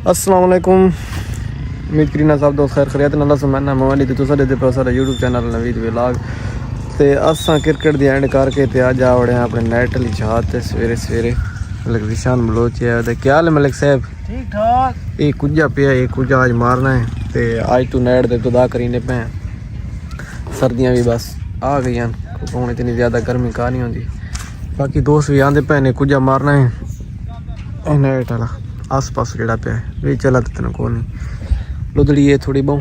अस्सलाम वालेकुम। उम्मीद करीना सब दोस्त खैर खैरियत अल्लाह सुबहाना मोबाइल ते तुसा दे पर सारा यूट्यूब चैनल नवीद व्लॉग ते असां क्रिकेट दी एंड करके ते आज आ वड़े अपने नेट वाली छात ते सवेरे सवेरे मलिक जिशान बलोच है ते क्या हाल है मलिक साहब? ठीक ठाक। ये कुजा पिया ये कुजा आज मारना है ते आज तू नेट दे तो दा करीने पे सर्दियां भी बस आ गई हैं हूँ इतनी ज़्यादा गर्मी का नहीं होती। बाकी दोस्त भी आंदे पे ने कुजा मारना है नेट वाला आस पास जड़ा पे वे चला तो तेन को नहीं लुदड़ी है थोड़ी बहु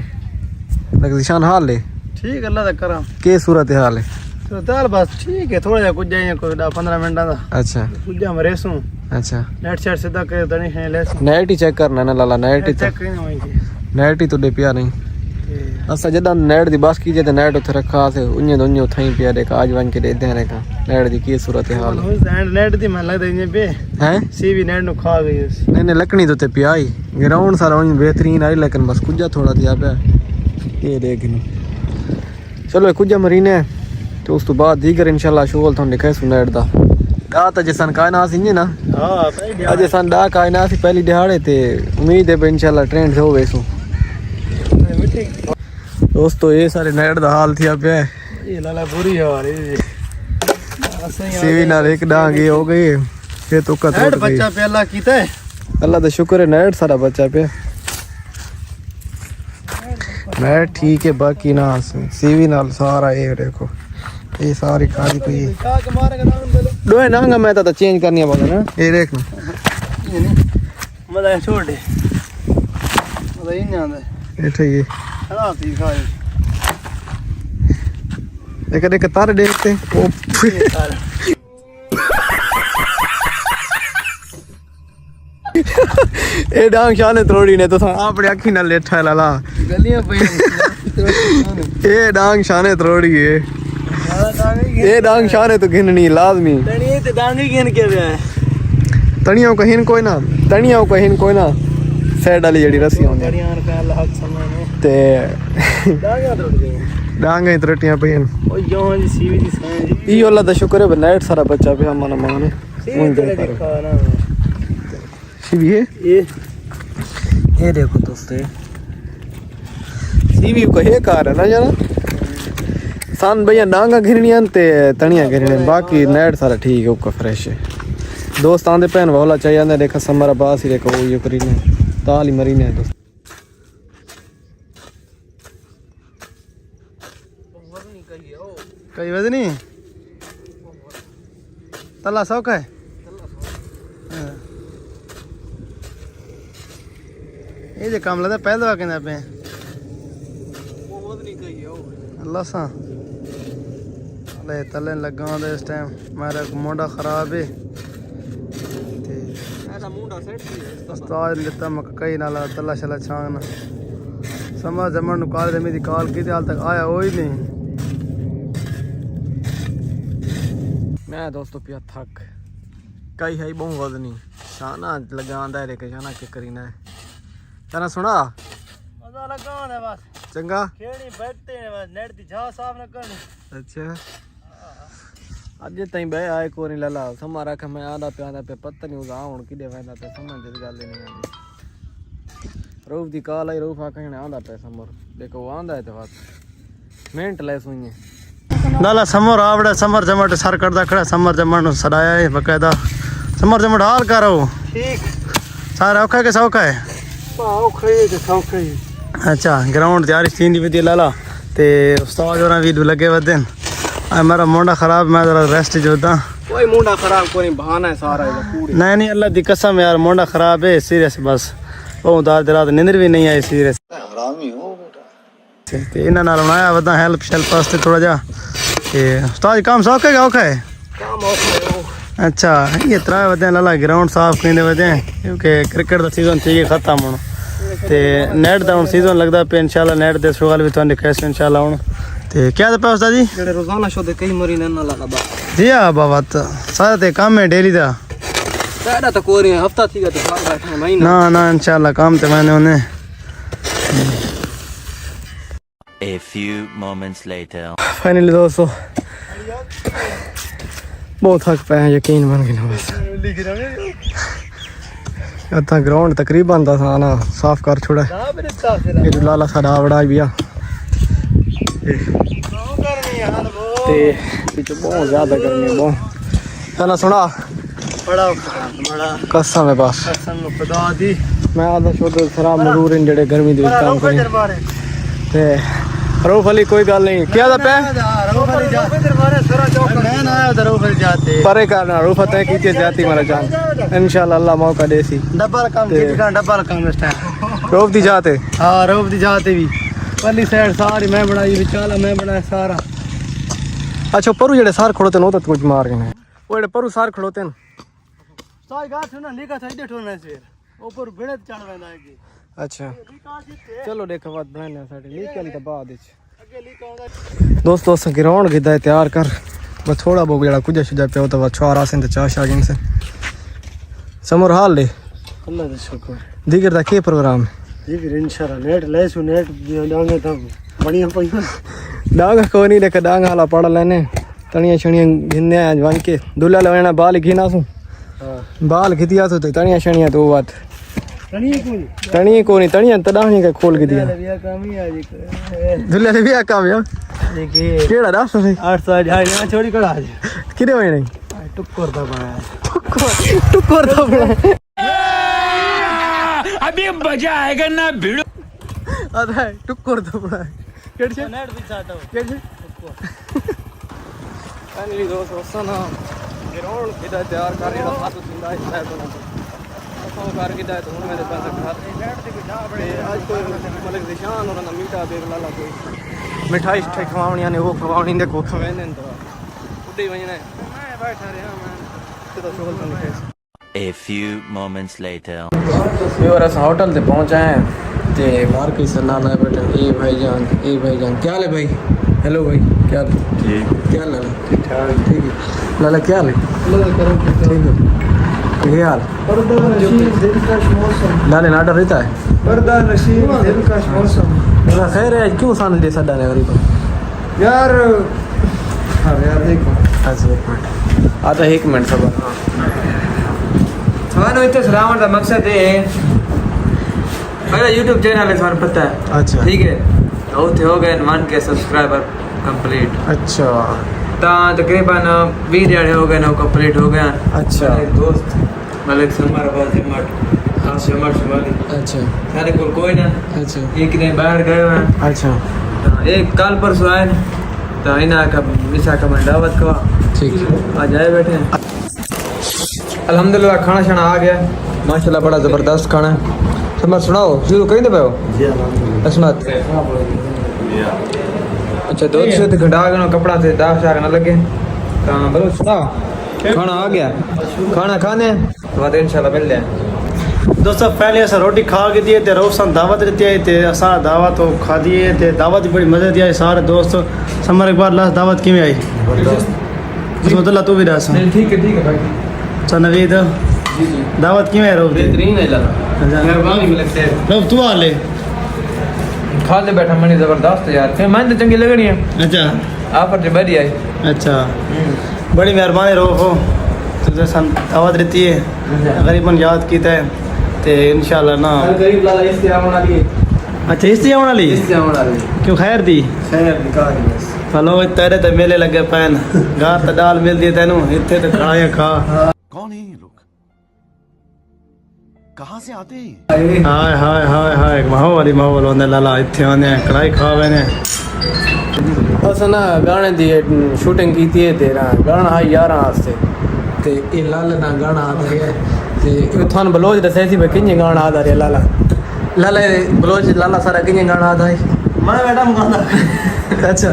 लग निशान हाल है ठीक अल्लाह दा करा के सूरत हाल है सूरत हाल बस ठीक है थोड़ा जा कुछ जाइए कोई 10-15 मिनट दा अच्छा कुछ जा मरे सू अच्छा नेट सेट सीधा कर तनी है ले नेट ही चेक करना ना लाला नेट ही चेक करना होई नेट ही तो दे पिया नहीं असा जदा नेट दी बस कीजे ते नेट उथे रखा से उन्ने उन्ने उथई पिया दे आज वन के दे दे रे का नेट दी की सूरत हाल नेट दी मन लगदा इने पे हैं सीवी नेट नु खा गई नहीं नहीं लकड़ी तो ते पिया ही ग्राउंड सारा उन बेहतरीन आई लेकिन बस कुजा थोड़ा दिया पे ये देख नी चलो कुजा मरीने तो उस तो बाद दीगर इंशाल्लाह शोल थों दिखाए सु नेट दा दा त जसन कायना सिंजे ना हां पहले आज सन दा कायना सी पहली दिहाड़े ते उम्मीद है इंशाल्लाह ट्रेंड हो वेसु दोस्तों ये सारे नेट दा हाल थिया पे ये लाला बुरी हाल है सीवी नाल एक डांग ये हो गई ये तो का नेट बच्चा पे अल्लाह कीता है अल्लाह दा शुक्र है नेट सारा बच्चा पे नेट ठीक है बाकी ना सीवी नाल सारा ये देखो ये सारी खाली कोई का के मारेगा दान बोलो दोए नांगा मैं तो चेंज करनी है बोला ना ये देख ना मजा छोड़ दे मजा ही नहीं आंदा ये ठीक है हां ठीक है एक तार देखते ओ ए डांग शाने तोड़ी ने तो अपने अखी नाल लेठा लाला गलियां पे ए डांग शाने तोड़ी है ए डांग शाने तो गिननी लाजमी तणी ते डांगी गिन के वे तणियों कहिन कोई ना साइड वाली जड़ी रस्सी होंदी तणियां पे अल्लाह हक समाने ते डांगा तोड़ गई डांगे तरटियां पे ओ यो जी सीवी दी साइन ई अल्लाह दा शुक्र है नेट सारा बच्चा पे मन माने सीवी तेरे देखा ना सीवी है ये देखो दोस्तों सीवी को हे कार है ना जरा सान भैया डांगा घिरनियां ते तणियां घिरने बाकी नेट सारा ठीक है उसका फ्रेश है दोस्त आंदे पहन वाला चाहिए आंदे देखा समर अब्बास ही देखो वो ये करीने ताली मरीने दोस्त कई वजनी तला सौका है ये जो काम लगता पहले दवा कहना पे अल्लाह सा ले तले लगा दे इस टाइम मेरा मुंडा खराब है उस्ताद लेता मकई नाला तला शला छांगना समझ जमन कॉल दे मेरी कॉल की हाल तक आया हो ही नहीं मैं दोस्तों पिया थक कई है बहु वजनी शाना लगांदा है लेके शाना के करीना है तना सुना मजा लगा है बस चंगा खेड़ी बैठते हैं बस नेट दी जा साफ न करनी अच्छा आज तई बे आए को नहीं लला समारा के मैं आदा पे पता नहीं उगा हुन किदे वेंदा पे समझ दी गल नहीं आंदी रूफ दी कॉल आई रूफ आके आंदा पे समर देखो आंदा है तो बात मिनट ले सुइए लाला समर आवड़े समर जमट सर करदा खड़ा समर जमट सदाया है बकायदा समर जमट हाल करो ठीक सारा औखा के सौखा है औखा है के सौखा है अच्छा ग्राउंड तैयारी थी दी लाला ते उस्ताद और वीडियो लगे वदन मेरा मुंडा खराब मैं जरा रेस्ट जोदा कोई मुंडा खराब कोई बहाना है सारा इधर पूरी नहीं अल्लाह दी कसम यार मुंडा खराब है सीरियस बस बहुत दाद रात नींद भी नहीं आई सीरियस हरामी हो बेटा ते इना नाल बनाया वदा हेल्प शेल्प वास्ते थोड़ा जा ते उस्ताद काम सौखा है औखा है काम औखा है अच्छा ये त्रा वदे लाला ग्राउंड साफ करिंदे वदे क्योंकि क्रिकेट दा सीजन थी खत्म हुन ते नेट दा हुन सीजन लगदा पे इंशाल्लाह नेट दे सवाल भी तुहां कैसे इंशाल्लाह हुन ते क्या पे उस्ताद जी जेड़े रोजाना शो दे कई मरी ना लाला बा जी हां बाबा सारा ते काम है डेली दा सारा तो कोरी हफ्ता थी गया तो साल बैठे महीना ना इंशाल्लाह काम ते मैंने उन्हें A few moments later. Finally दोस्तों बहुत थक पे हैं यकीन बन गया बस इतना ग्राउंड तकरीबन दा साना साफ कर छोड़ा ये जो लाला साडा आवड़ा भी आ ते पिछ बहुत ज्यादा गर्मी है बहुत है ना सुना बड़ा कसम है बस खुदा दी मैं आधा छोटे खराब मजदूर इन जेड़े गर्मी दे विच काम करें ते रऊफ अली कोई गल नहीं क्या दा पे मैं ना आया रऊफ अली जाते परे करना रऊफ तय कीते जाती मारा जान इंशाल्लाह अल्लाह मौका देसी डबल काम के डबल काम इस टाइम रऊफ दी जाते हां रऊफ दी जाते भी पल्ली साइड सारी मैं बनाई विचाला मैं बनाया सारा अच्छा परू जेड़े सार खड़ोते न ओ तो कुछ मार के वो जेड़े परू सार खड़ोते न साई गाठ ना लिखा था इधर ठोना से ऊपर बेड़े चढ़ वेंदा है की अच्छा चलो देखो बात बनाने साडे निकल तो बाद विच दोस्तों अस ग्राउंड गिदा तैयार कर बस थोड़ा बहुत जेड़ा कुछ शुजा पे तो छुआरा से ते चाश आ गइन से समर हाल ले अल्लाह का शुक्र दिगर दा के प्रोग्राम दिगर इंशाल्लाह नेट लेसु नेट डांगे तब बढ़िया पई डांगा को नहीं देख डांगा वाला पड़ लेने तणिया छणिया गिनने आज वन के दुल्ला लेना बाल घिना सु हां बाल घितिया तो तणिया छणिया तो बात तणिया को नहीं तणिया तडाणी के खोल के दिया दुल्ला ले भी काम या देखिए केड़ा रास्ता से 800 ना छोड़ी कड़ा आज किरे होए नहीं टुक्कर दा बनाया टुक्कर दा बना अभी मजा आएगा ना भिड़ो अरे टुक्कर दा बना केड़ छे नेट भी चाटो केड़ छे फाइनली दोस्तों ना ग्राउंड किदा तैयार कर रहा हाथ सुंदा है शायद बना तो कर के दाए तो हुन मेरे पास घर ते आज कोई मलिक निशान और ना मीठा बेग लाला कोई मिठाई खवावणियां ने वो खवावणी ने को खवेंदे तो उड्डी वणने मैं बैठा रहा मैं तो शोल तो नहीं A few moments later. और अस होटल ते पहुंचे हैं ते बाहर की सलाह में बैठे ए भाईजान क्या हाल है भाई हेलो भाई क्या हाल ठीक क्या हाल है ठीक ठाक ठीक है लाला क्या हाल है ठीक है ये हाल लाले नाडा रहता है पर्दा नशीब दिल का मौसम मेरा खैर है क्यों सान ले सदा ने गरीब यार यार देखो अच्छा एक मिनट आता एक मिनट सब थानो इतने सरावण का मकसद है मेरा YouTube चैनल है थानो पता है अच्छा ठीक है तो उथे हो गए 1 के सब्सक्राइबर कंप्लीट अच्छा ता तकरीबन 20 दिहाड़े हो गए ना कंप्लीट हो गया अच्छा एक दोस्त मलिक समर बाजी मट हां समर वाली अच्छा सारे को कोई ना अच्छा एक दिन बाहर गए हैं अच्छा एक कल परसों आए तो इना का मिसा का मैं दावत का ठीक है आज आए बैठे हैं अल्हम्दुलिल्लाह खाना शाना आ गया माशाल्लाह बड़ा ज़बरदस्त खाना है समझ सुनाओ शुरू करें पे हो असमत अच्छा दो से तो घटा गनो कपड़ा से दाग शाग ना लगे तो बोलो सुनाओ खाना आ गया खाना खाने तो बाद इंशाल्लाह मिल जाए दोस्तों पहले अस रोटी खा के दिए थे रोशन दावत देती है थे असा दावत तो खा दिए थे दावत बड़ी मजे दी आई सारे दोस्त समर एक बार लास्ट दावत किमें आई उसमें तू भी दस ठीक है भाई अच्छा नवीद दावत किमें है रोब बेहतरीन है लगा मेहरबानी लगते है रोब तू आ ले खा ले बैठा मनी जबरदस्त यार फिर मैं तो चंगी लग रही है अच्छा ऑफर जो बढ़िया है अच्छा बड़ी मेहरबानी रोब हो तुझे दावत रहती है गरीबन याद की है ते इंशाल्लाह ना गरीब लाला इससे आवन वाली अच्छा इससे आवन वाली इससे आवन वाली क्यों खैर दी खैर निकाल बस फलो तेरे ते मेले लगे पैन गार ते दाल मिलदी तेनू इत्थे ते खाया खा कौन है ये लोग कहाँ से आते हैं हाय हाय हाय हाय माहौल होंदे लाला इत्थे आने कढ़ाई खावे ने बस ना गाने दी शूटिंग की थी तेरा गाना है 11 वास्ते ते ये लाला ना गाना आता है ते थान बलोच दसे सी किंजे गाना आता रे लाला बलोच लाला सारा किंजे गाना आता है मैं मैडम गाना अच्छा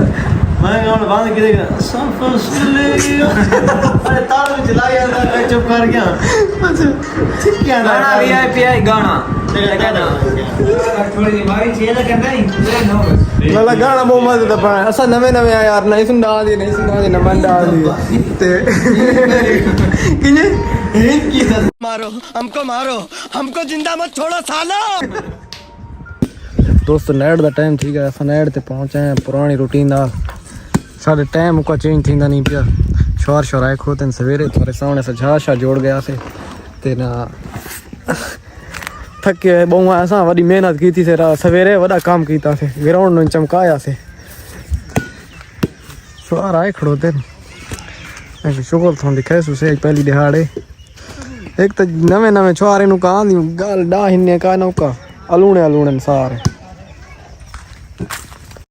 मैं गाना बांध के देखना सफर सुले अरे ताल में चला गया था मैं चुप कर गया अच्छा ठीक क्या ना गाना वीआईपी गाना थोड़ी सी मारी चेंज करना ही लाला गाना बहुत मजे दा पाया असा नवे नवे आ यार नहीं सुन दी नमन डाल दी ते किंजे इनकी हमको जिंदा मत छोड़ो सालो दोस्तों नाइट दा टाइम ठीक है असां नाइट ते पहुंचे हैं पुरानी रूटीन दा साडे टाइम को चेंज थींदा नहीं पिया शोर आए खोते सवेरे थोड़े सामने से झा जोड़ गया से ते ना थके बहु असां वॾी महिनत की से सवेरे वॾा काम कीतासीं ग्राउंड में चमकायासीं सुवार आए खड़ोते शुक्र थो दिखाएसुसे पहली दिहाड़े एक तो नवे नवे छुआरे नु कहां दी गाल डा हिन्ने का नौका अलूणे सारे